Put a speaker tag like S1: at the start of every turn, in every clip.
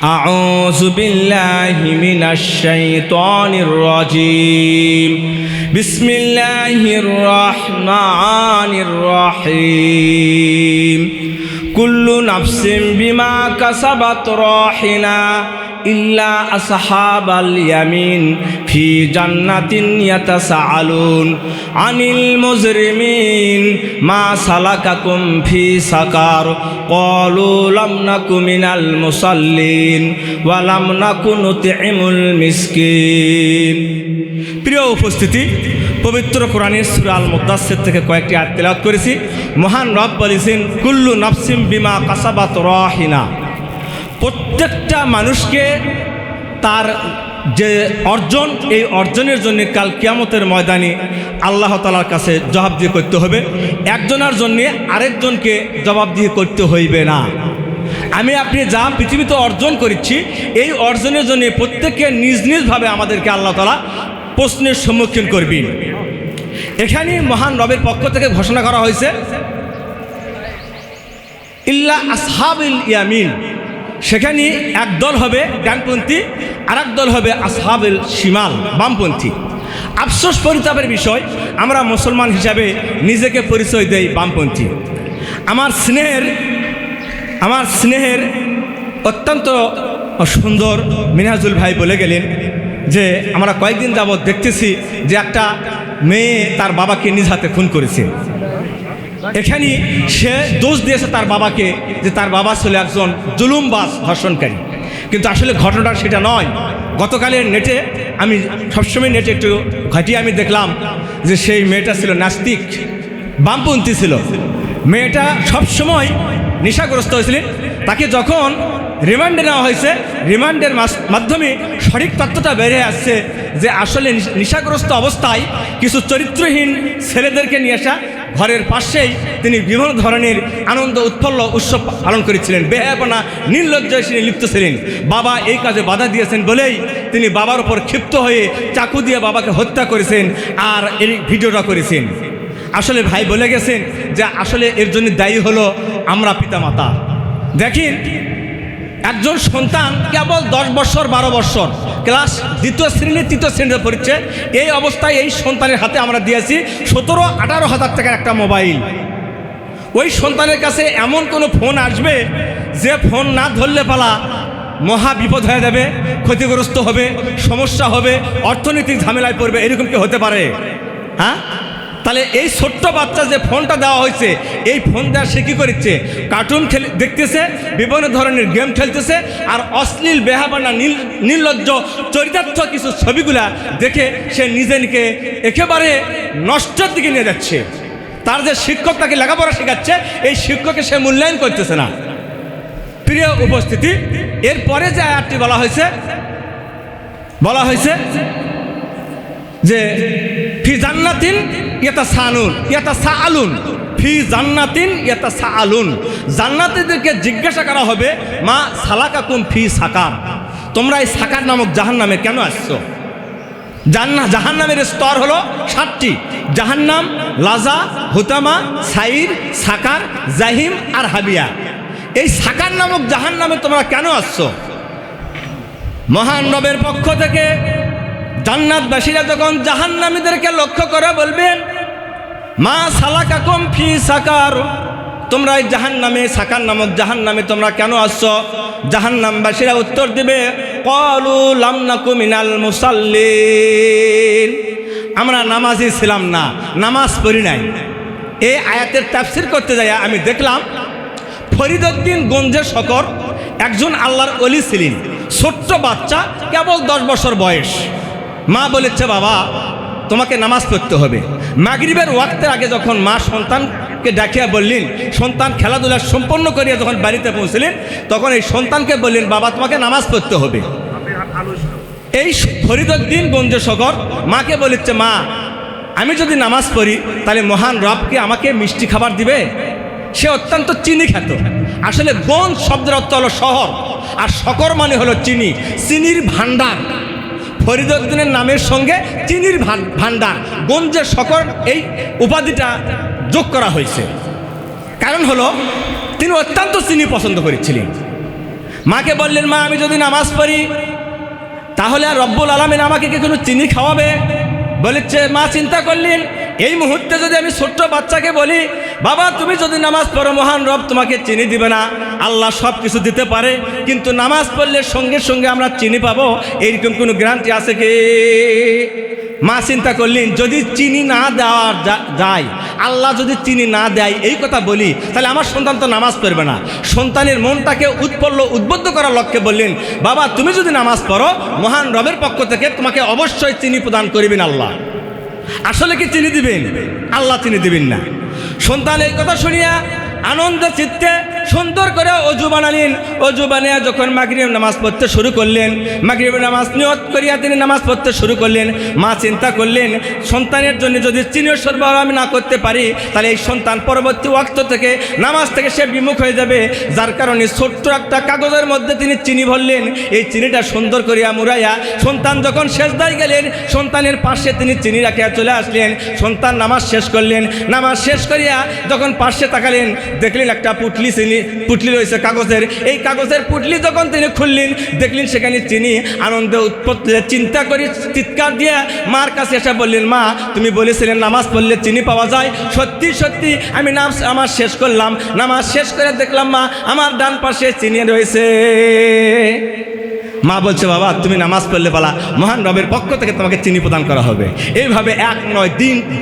S1: أعوذ بالله من الشيطان الرجيم بسم الله الرحمن الرحيم كل نفس بما كسبت راهنة إلا أصحاب اليمين في جنة يتساءلون عن المجرمين ما سلككم في سقر قالوا لم نك من المصلين ولم نك نطعم المسكين। প্রিয় উপস্থিতি, পবিত্র কোরআনের সূরা আল মুদাসসির থেকে কয়েকটি আয়াত তেলাওয়াত করেছি। মহান রব বলেছেন কুল্লু নাফসিন বিমা কাসাবাত রাহিনা, প্রত্যেকটা মানুষকে তার যে অর্জন, এই অর্জনের জন্য কাল কিয়ামতের ময়দানে আল্লাহ তাআলার কাছে জবাবদিহি করতে হবে। একজনের জন্য আরেকজনকে জবাবদিহি করতে হইবে না। আমি আপনি যা পৃথিবীতে অর্জন করেছি, এই অর্জনের জন্য প্রত্যেককে নিজ নিজভাবে আমাদেরকে আল্লাহ তাআলা প্রশ্নের সম্মুখীন করবেন। এখানে মহান রবের পক্ষ থেকে ঘোষণা করা হয়েছে ইল্লা আসহাবুল ইয়ামিন, সেখানে এক দল হবে ডানপন্থী, আর এক দল হবে আসহাবুল শিমাল, বামপন্থী। আফসোস পরিতাপের বিষয়, আমরা মুসলমান হিসাবে নিজেকে পরিচয় দেই বামপন্থী। আমার স্নেহের অত্যন্ত সুন্দর মিনহাজুল ভাই বলে গেলেন যে আমরা কয়েকদিন যাবৎ দেখতেছি যে একটা মেয়ে তার বাবাকে নিজ হাতে খুন করেছে। এখানে সে দোষ দিয়েছে তার বাবাকে যে তার বাবা ছিল একজন জুলুমবাজ, ধর্ষণকারী, কিন্তু আসলে ঘটনাটা সেটা নয়। গতকালের নেটে, আমি সবসময় নেটে একটু ঘাটিয়ে আমি দেখলাম যে সেই মেয়েটা ছিল নাস্তিক, বামপন্থী ছিল। মেয়েটা সবসময় নেশাগ্রস্ত হয়েছিলেন। তাকে যখন রিমান্ডে নেওয়া হয়েছে, রিমান্ডের মাধ্যমে সঠিক তথ্যটা বেরিয়ে আসছে যে আসলে নেশাগ্রস্ত অবস্থায় কিছু চরিত্রহীন ছেলেদেরকে নিয়ে আসা ঘরের পাশেই তিনি বিভিন্ন ধরনের আনন্দ উৎফুল্ল উৎসব পালন করেছিলেন। বেহায়াপনা, নির্লজ্জায় তিনি লিপ্ত ছিলেন। বাবা এই কাজে বাধা দিয়েছেন বলেই তিনি বাবার উপর ক্ষিপ্ত হয়ে চাকু দিয়ে বাবাকে হত্যা করেছেন আর এই ভিডিওটা করেছেন। আসলে ভাই বলে গেছেন যে আসলে এর জন্য দায়ী হলো আমরা পিতামাতা। দেখেন, একজন সন্তান কেবল 10 বছর 12 বছর, ক্লাস 2য় শ্রেণী 3য় শ্রেণীতে পড়ছে, এই অবস্থায় এই সন্তানের হাতে আমরা দিয়েছি 17-18 হাজার টাকার একটা মোবাইল। ওই সন্তানের কাছে এমন কোনো ফোন আসবে যে ফোন না ধরলে পালা মহা বিপদ হয়ে যাবে, ক্ষতিগ্রস্ত হবে, সমস্যা হবে, অর্থনৈতিক ঝামেলায় পড়বে, এরকম কি হতে পারে? হ্যাঁ, তাহলে এই ছোট্ট বাচ্চা যে ফোনটা দেওয়া হয়েছে, এই ফোন দেওয়া সে কী করেছে? কার্টুন দেখতেছে, বিভিন্ন ধরনের গেম খেলতেছে, আর অশ্লীল বেহাবানা নির্লজ্জ চরিতার্থ কিছু ছবিগুলা দেখে সে নিজেকে একেবারে নষ্টের দিকে নিয়ে যাচ্ছে। তার যে শিক্ষক তাকে লেখাপড়া শেখাচ্ছে, এই শিক্ষককে সে মূল্যায়ন করতেছে না। প্রিয় উপস্থিতি, এরপরে যে আয়াতটি বলা হয়েছে যে ফি জান্নাতিন ইয়াতাসাআলুন, ফি জান্নাতিন ইয়াতাসাআলুন, জান্নাতীদেরকে জিজ্ঞাসা করা হবে মা সালাকাকুম ফি সাকার, তোমরা এই সাকার নামক জাহান্নামে কেন আসছো? জাহান্নামের স্তর হলো 7টি: জাহান্নাম, লাজা, হুতামা, সাইর, সাকার, জাহিম আর হাবিয়া। এই সাকার নামক জাহান্নামে তোমরা কেন আসছো? মহান রবের পক্ষ থেকে জান্নাতবাসীরা যখন জাহান্নামীদেরকে লক্ষ্য করে বলবেন মা সালাকাকুম ফি সাকার, তোমরা এই জাহান্নামে, সাকার নামক জাহান্নামে তোমরা কেন আসছো? জাহান্নামবাসীরা উত্তর দিবে ক্বালু লাম নাকু মিনাল মুসাল্লিন, আমরা নামাজি ছিলাম না, নামাজ পড়ি নাই। এই আয়াতের তাফসীর করতে যাই আমি দেখলাম ফরিদউদ্দিন গঞ্জে শকর একজন আল্লাহর ওলি ছিলেন, ছোট্ট বাচ্চা, কেবল 10 বছর বয়স। মা বলেছে বাবা তোমাকে নামাজ পড়তে হবে। মাগরিবের ওয়াক্তের আগে যখন মা সন্তানকে ডাকিয়া বললেন, সন্তান খেলাধুলা সম্পন্ন করিয়া যখন বাড়িতে পৌঁছলেন, তখন এই সন্তানকে বললেন বাবা তোমাকে নামাজ পড়তে হবে। এই ফরিদউদ্দিন গঞ্জে শকর মাকে বলেছে মা আমি যদি নামাজ পড়ি তাহলে মহান রবকে আমাকে মিষ্টি খাবার দিবে? সে অত্যন্ত চিনি খেত। আসলে গঞ্জ শব্দের অর্থ হলো শহর, আর শকর মানে হলো চিনি, চিনির ভান্ডার। ফরিদউদ্দিনের নামের সঙ্গে চিনির ভান্ডার, গঞ্জে শকর, এই উপাধিটা যোগ করা হয়েছে। কারণ হলো তিনি অত্যন্ত চিনি পছন্দ করেছিলেন। মাকে বললেন, মা আমি যদি নামাজ পড়ি তাহলে আর রব্বুল আলামিন আমাকে কি কোনো চিনি খাওয়াবে? বলেছে, মা চিন্তা করলেন, এই মুহূর্তে যদি আমি ছোট্ট বাচ্চাকে বলি, বাবা তুমি যদি নামাজ পড়ো মহান রব তোমাকে চিনি দিবে না। আল্লাহ সব কিছু দিতে পারে, কিন্তু নামাজ পড়লে সঙ্গে সঙ্গে আমরা চিনি পাবো, এইরকম কোনো গ্যারান্টি আছে কি? মা চিন্তা করলেন, যদি চিনি না দেওয়া যায়, আল্লাহ যদি চিনি না দেয় এই কথা বলি, তাহলে আমার সন্তান তো নামাজ পড়বে না। সন্তানের মনটাকে উদ্বুদ্ধ করার লক্ষ্যে বললেন, বাবা তুমি যদি নামাজ পড়ো মহান রবের পক্ষ থেকে তোমাকে অবশ্যই চিনি প্রদান করবেন আল্লাহ। আসলে কি চিনি দিবেন? আল্লাহ চিনি দিবেন না। সন্তান এই কথা শুনিয়া আনন্দ চিত্তে সুন্দর করে অজু বানালেন। অজু বানিয়ে যখন মাগরিব নামাজ পড়তে শুরু করলেন, মাগরিব নামাজ নিয়ত করিয়া তিনি নামাজ পড়তে শুরু করলেন। মা চিন্তা করলেন, সন্তানের জন্য যদি চিনি সরবরাহ আমি না করতে পারি, তাহলে এই সন্তান পরবর্তী ওয়াক্ত থেকে নামাজ থেকে সে বিমুখ হয়ে যাবে। যার কারণে ছোট্ট একটা কাগজের মধ্যে তিনি চিনি ভরলেন। এই চিনিটা সুন্দর করিয়া মুড়াইয়া সন্তান যখন সেজদায় গেলেন, সন্তানের পাশে তিনি চিনি রাখিয়া চলে আসলেন। সন্তান নামাজ শেষ করলেন। নামাজ শেষ করিয়া যখন পাশে তাকালেন, দেখলেন একটা পুটলি রয়েছে কাগজের। এই কাগজের পুটলি যখন তিনি খুললেন, দেখলেন সেখানে চিনি। আনন্দে উৎপত্তি চিন্তা করে চিৎকার দিয়ে মার কাছে এসে বললেন, মা তুমি বলেছিলেন নামাজ পড়লে চিনি পাওয়া যায়, সত্যি সত্যি আমি নামাজ শেষ করলাম। নামাজ শেষ করে দেখলাম মা আমার ডান পাশে চিনি রয়েছে। মা বলছে, বাবা তুমি নামাজ পড়লে বলা মহান রবের পক্ষ থেকে তোমাকে চিনি প্রদান করা হবে। এইভাবে 1 নয়,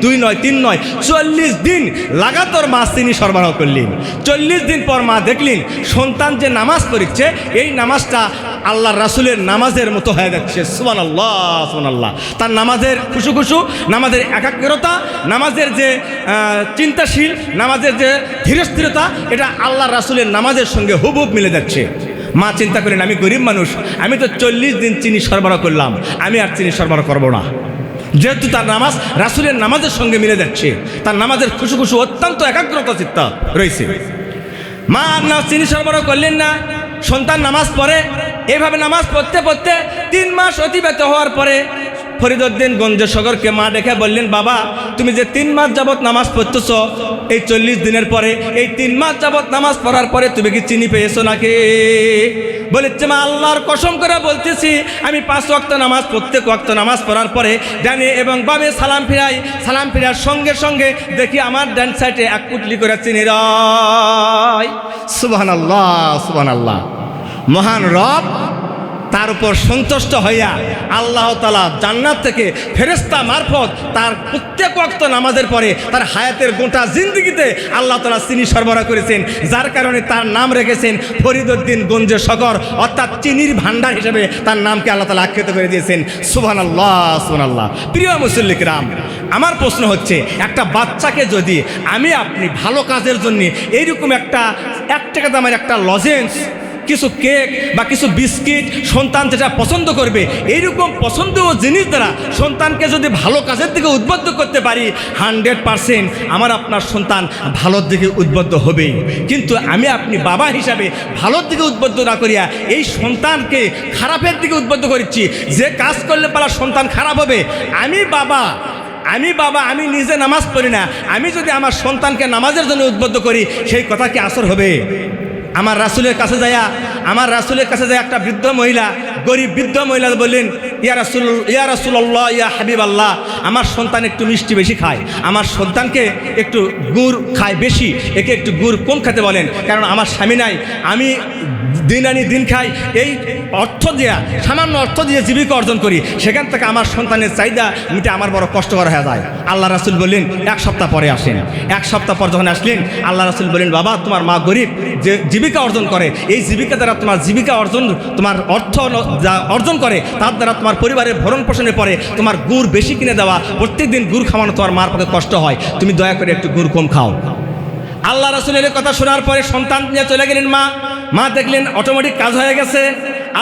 S1: 2 নয়, 3 নয়, 40 দিন লাগাতার মা চিনি সরবরাহ করলেন। 40 দিন পর মা দেখলেন সন্তান যে নামাজ পড়ছে, এই নামাজটা আল্লাহ রাসূলের নামাজের মতো হয়ে যাচ্ছে। সুবহানাল্লাহ, সুবহানাল্লাহ। তার নামাজের খুশু, নামাজের একাগ্রতা, নামাজের যে চিন্তাশীল, নামাজের যে ধীরস্থিরতা, এটা আল্লাহ রাসূলের নামাজের সঙ্গে হুবহুব মিলে যাচ্ছে। মা চিন্তা করেন, আমি গরিব মানুষ, আমি তো 40 দিন চিনি সরবরাহ করলাম, আমি আর চিনি সরবরাহ করবো না। যেহেতু তার নামাজ রাসূলের নামাজের সঙ্গে মিলে যাচ্ছে, তার নামাজের খুশু অত্যন্ত একাগ্রতা চিত্ত রয়েছে। মা আর না চিনি সরবরাহ করলেন না। সন্তান নামাজ পড়ে। এইভাবে নামাজ পড়তে পড়তে 3 মাস অতিবাহিত হওয়ার পরে ফরিদউদ্দিন গঞ্জসাগরকে মা ডেকে বললেন, বাবা তুমি যে 3 মাস যাবৎ নামাজ পড়তেছ, এই 40 দিনের পরে, এই 3 মাস যাবৎ নামাজ পড়ার পরে তুমি কি চিনি পেয়েছো নাকি? বলেছে, মা আল্লাহর কসম করে বলতেছি, আমি 5 ওয়াক্ত নামাজ, প্রত্যেক ওয়াক্ত নামাজ পড়ার পরে ডানে এবং বামে সালাম ফিরাই। সালাম ফিরার সঙ্গে সঙ্গে দেখি আমার ডান সাইডে 1 পুটলি করে চিনি রয়। সুবহানাল্লাহ, সুবহানাল্লাহ। মহান রব তার উপর সন্তুষ্ট হইয়া আল্লাহ তাআলা জান্নাত থেকে ফেরেশতা মারফত তার প্রত্যেক ওয়াক্ত নামাজের পরে তার হায়াতের গোটা জিন্দেগিতে আল্লাহ তাআলা চিনি সরবরাহ করেছেন। যার কারণে তার নাম রেখেছেন ফরিদউদ্দিন গঞ্জসাগর, অর্থাৎ চিনির ভান্ডার হিসেবে তার নামকে আল্লাহ তাআলা আখ্যায়িত করে দিয়েছেন। সুবহানাল্লাহ, সুবহানাল্লাহ। প্রিয় মুসল্লি কিরাম, আমার প্রশ্ন হচ্ছে, একটা বাচ্চাকে যদি আমি আপনি ভালো কাজের জন্য এইরকম একটা 1 টাকা দামের একটা লজেন্স, কিছু কেক বা কিছু বিস্কিট সন্তান যেটা পছন্দ করবে, এইরকম পছন্দীয় জিনিস দ্বারা সন্তানকে যদি ভালো কাজের দিকে উদ্বুদ্ধ করতে পারি, 100% আমার আপনার সন্তান ভালোর দিকে উদ্বুদ্ধ হবেই। কিন্তু আমি আপনি বাবা হিসাবে ভালোর দিকে উদ্বুদ্ধ না করিয়া এই সন্তানকে খারাপের দিকে উদ্বুদ্ধ করছি। যে কাজ করলে পারা সন্তান খারাপ হবে, আমি বাবা আমি নিজে নামাজ পড়ি না, আমি যদি আমার সন্তানকে নামাজের জন্য উদ্বুদ্ধ করি, সেই কথা কি আসর হবে? আমার রাসূলের কাছে যায় একটা বৃদ্ধ মহিলা, গরিব বৃদ্ধ মহিলা বললেন, ইয়া রাসূলুল্লাহ, ইয়া হাবিবাল্লাহ, আমার সন্তান একটু মিষ্টি বেশি খায়, আমার সন্তানকে একটু গুড় খায় বেশি, একে একটু গুড় কম খেতে বলেন, কারণ আমার স্বামী নাই, আমি দিন আনি দিন খাই, এই সামান্য অর্থ দিয়ে জীবিকা অর্জন করি, সেখান থেকে আমার সন্তানের চাহিদা মিটে আমার বড় কষ্টকর হয়ে যায়। আল্লাহ রাসূল বললেন 1 সপ্তাহ পরে আসেন। 1 সপ্তাহ পর যখন আসলেন, আল্লাহ রাসূল বললেন, বাবা তোমার মা গরিব, যে জীবিকা অর্জন করে, এই জীবিকা দ্বারা তোমার জীবিকা অর্জন, তোমার অর্থ যা অর্জন করে তার দ্বারা তোমার পরিবারের ভরণ পোষণের পরে তোমার গুড় বেশি কিনে দেওয়া, প্রত্যেক দিন গুড় খাওয়ানো তোমার মার পক্ষে কষ্ট হয়, তুমি দয়া করে একটু গুড় কম খাও। আল্লাহ রাসূলের কথা শোনার পরে সন্তান নিয়ে চলে গেলেন মা দেখলেন অটোমেটিক কাজ হয়ে গেছে।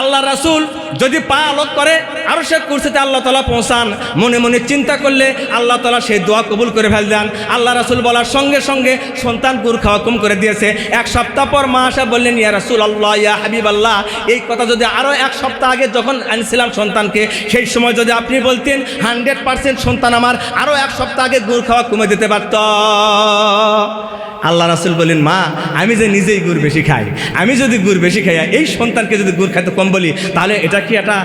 S1: আল্লাহ রাসূল যদি পা আলোক করে আরশের কুরসিতে আল্লাহ তাআলা পৌঁছান, মনে মনে চিন্তা করলে আল্লাহ তাআলা সেই দোয়া কবুল করে ফেললেন। আল্লাহ রাসূল বলার সঙ্গে সঙ্গে সন্তান গুড় খাওয়া কম করে দিয়েছে। 1 সপ্তাহ পর মা আসা বললেন, ইয়া রাসূলুল্লাহ, ইয়া হাবিবাল্লাহ, এই কথা যদি আরও 1 সপ্তাহ আগে যখন আনছিলাম সন্তানকে, সেই সময় যদি আপনি বলতেন 100% সন্তান আমার আরও 1 সপ্তাহ আগে গুড় খাওয়া কমে দিতে পারত। আল্লাহ রাসূল বলেন, মা আমি যে নিজেই গুড় বেশি খাই, আমি যদি গুড় বেশি খাই, এই সন্তানকে যদি গুড় খাইতে কম বলি, তাহলে এটা কি একটা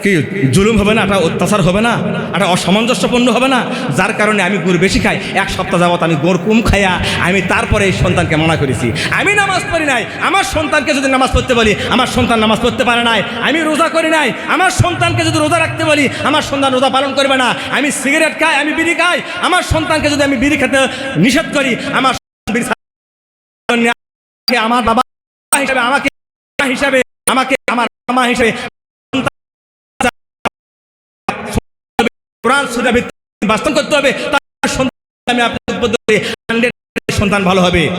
S1: কি জুলুম হবে না, একটা অত্যাচার হবে না, একটা অসামঞ্জস্যপূর্ণ হবে না? যার কারণে আমি গুড় বেশি খাই। এক সপ্তাহ যাবত আমি গুড় কম খাইয়া আমি তারপরে এই সন্তানকে মানা করেছি। আমি নামাজ পড়ি নাই, আমার সন্তানকে যদি নামাজ পড়তে বলি, আমার সন্তান নামাজ পড়তে পারে নাই। আমি রোজা করি নাই, আমার সন্তানকে যদি রোজা রাখতে বলি, আমার সন্তান রোজা পালন করবে না। আমি সিগারেট খাই, আমি বিড়ি খাই, আমার সন্তানকে যদি আমি বিড়ি খেতে নিষেধ করি, আমার আমার বাবা হিসাবে, আমাকে হিসাবে, আমাকে আমার মা হিসাবে কোরআন সুন্নাহ ভিত্তিক বাস্তবায়ন করতে হবে। তার সন্তান আমি আপনার সন্তান ভালো হবে।